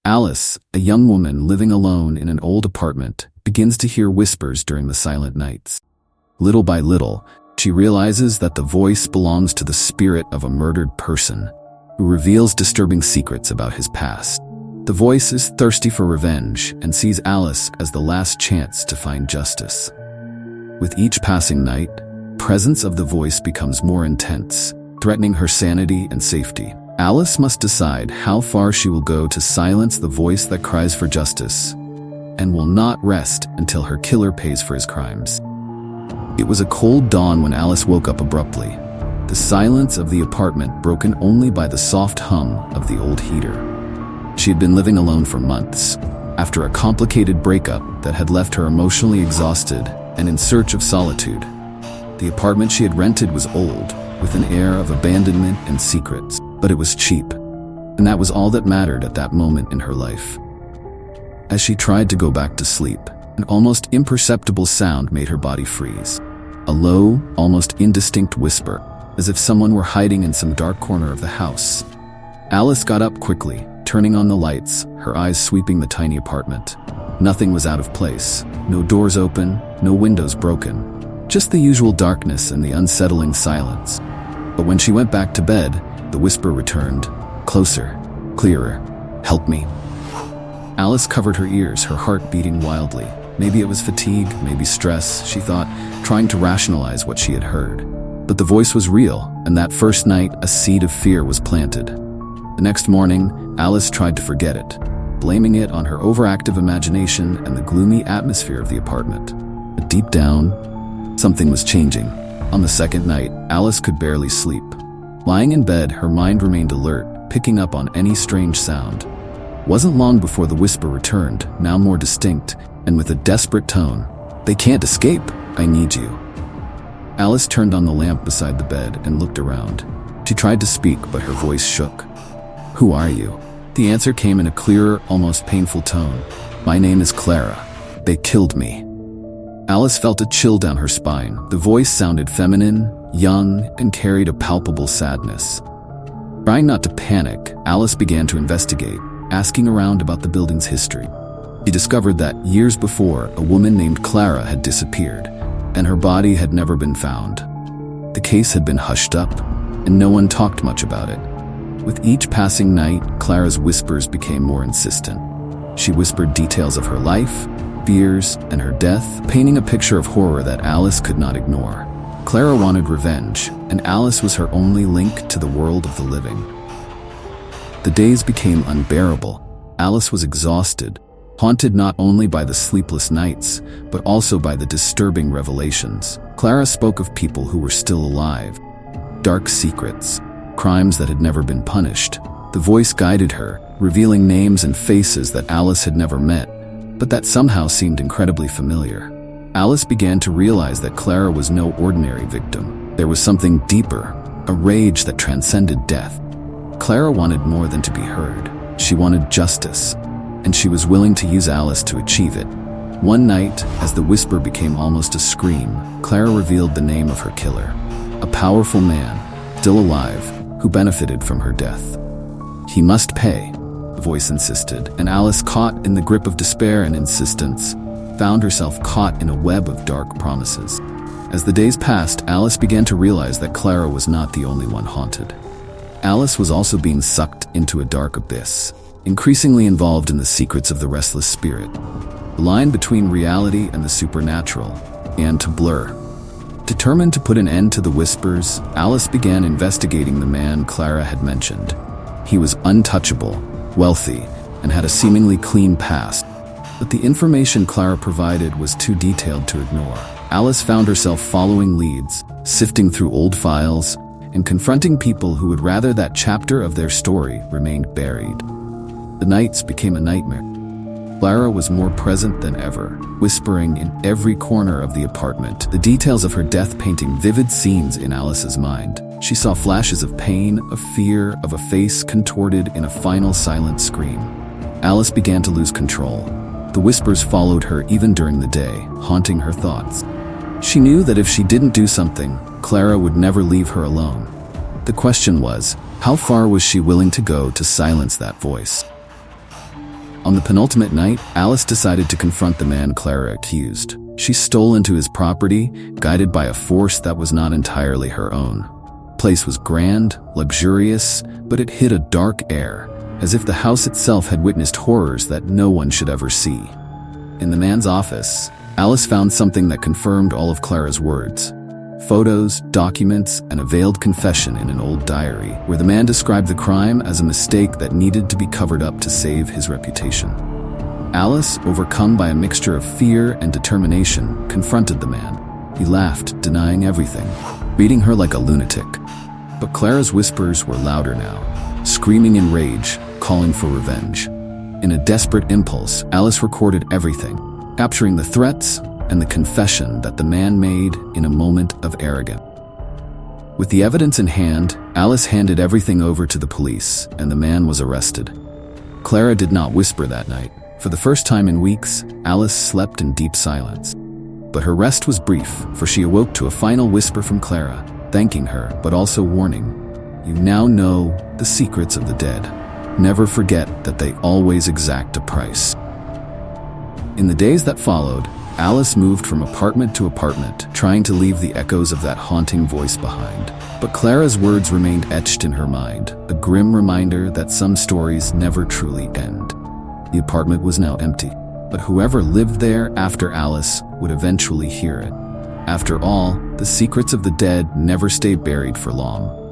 Alice, a young woman living alone in an old apartment, begins to hear whispers during the silent nights. Little by little, she realizes that the voice belongs to the spirit of a murdered person, who reveals disturbing secrets about his past. The voice is thirsty for revenge and sees Alice as the last chance to find justice. With each passing night, the presence of the voice becomes more intense, threatening her sanity and safety. Alice must decide how far she will go to silence the voice that cries for justice, and will not rest until her killer pays for his crimes. It was a cold dawn when Alice woke up abruptly, the silence of the apartment broken only by the soft hum of the old heater. She had been living alone for months, after a complicated breakup that had left her emotionally exhausted and in search of solitude. The apartment she had rented was old, with an air of abandonment and secrets, but it was cheap, and that was all that mattered at that moment in her life. As she tried to go back to sleep, an almost imperceptible sound made her body freeze. A low, almost indistinct whisper, as if someone were hiding in some dark corner of the house. Alice got up quickly, turning on the lights, her eyes sweeping the tiny apartment. Nothing was out of place. No doors open, no windows broken. Just the usual darkness and the unsettling silence. But when she went back to bed, the whisper returned. Closer, clearer. Help me. Alice covered her ears, her heart beating wildly. Maybe it was fatigue, maybe stress, she thought, trying to rationalize what she had heard. But the voice was real, and that first night, a seed of fear was planted. The next morning, Alice tried to forget it, blaming it on her overactive imagination and the gloomy atmosphere of the apartment. But deep down, something was changing. On the second night, Alice could barely sleep. Lying in bed, her mind remained alert, picking up on any strange sound. It wasn't long before the whisper returned, now more distinct, and with a desperate tone. "They can't escape. I need you." Alice turned on the lamp beside the bed and looked around. She tried to speak, but her voice shook. "Who are you?" The answer came in a clearer, almost painful tone. "My name is Clara. They killed me." Alice felt a chill down her spine. The voice sounded feminine, young, and carried a palpable sadness. Trying not to panic, Alice began to investigate, asking around about the building's history. She discovered that years before, a woman named Clara had disappeared, and her body had never been found. The case had been hushed up, and no one talked much about it. With each passing night, Clara's whispers became more insistent. She whispered details of her life, fears, and her death, painting a picture of horror that Alice could not ignore. Clara wanted revenge, and Alice was her only link to the world of the living. The days became unbearable. Alice was exhausted, haunted not only by the sleepless nights, but also by the disturbing revelations. Clara spoke of people who were still alive, dark secrets, crimes that had never been punished. The voice guided her, revealing names and faces that Alice had never met, but that somehow seemed incredibly familiar. Alice began to realize that Clara was no ordinary victim. There was something deeper, a rage that transcended death. Clara wanted more than to be heard. She wanted justice, and she was willing to use Alice to achieve it. One night, as the whisper became almost a scream, Clara revealed the name of her killer. A powerful man, still alive, who benefited from her death. "He must pay," the voice insisted, and Alice, caught in the grip of despair and insistence, found herself caught in a web of dark promises. As the days passed, Alice began to realize that Clara was not the only one haunted. Alice was also being sucked into a dark abyss, increasingly involved in the secrets of the restless spirit. The line between reality and the supernatural began to blur. Determined to put an end to the whispers, Alice began investigating the man Clara had mentioned. He was untouchable, wealthy, and had a seemingly clean past. But the information Clara provided was too detailed to ignore. Alice found herself following leads, sifting through old files, and confronting people who would rather that chapter of their story remained buried. The nights became a nightmare. Clara was more present than ever, whispering in every corner of the apartment, the details of her death painting vivid scenes in Alice's mind. She saw flashes of pain, of fear, of a face contorted in a final silent scream. Alice began to lose control. The whispers followed her even during the day, haunting her thoughts. She knew that if she didn't do something, Clara would never leave her alone. The question was, how far was she willing to go to silence that voice? On the penultimate night, Alice decided to confront the man Clara accused. She stole into his property, guided by a force that was not entirely her own. The place was grand, luxurious, but it hid a dark air, as if the house itself had witnessed horrors that no one should ever see. In the man's office, Alice found something that confirmed all of Clara's words. Photos, documents, and a veiled confession in an old diary, where the man described the crime as a mistake that needed to be covered up to save his reputation. Alice, overcome by a mixture of fear and determination, confronted the man. He laughed, denying everything, treating her like a lunatic. But Clara's whispers were louder now, screaming in rage, calling for revenge. In a desperate impulse, Alice recorded everything, capturing the threats and the confession that the man made in a moment of arrogance. With the evidence in hand, Alice handed everything over to the police, and the man was arrested. Clara did not whisper that night. For the first time in weeks, Alice slept in deep silence. But her rest was brief, for she awoke to a final whisper from Clara, thanking her, but also warning, "You now know the secrets of the dead. Never forget that they always exact a price." In the days that followed, Alice moved from apartment to apartment, trying to leave the echoes of that haunting voice behind. But Clara's words remained etched in her mind, a grim reminder that some stories never truly end. The apartment was now empty, but whoever lived there after Alice would eventually hear it. After all, the secrets of the dead never stay buried for long.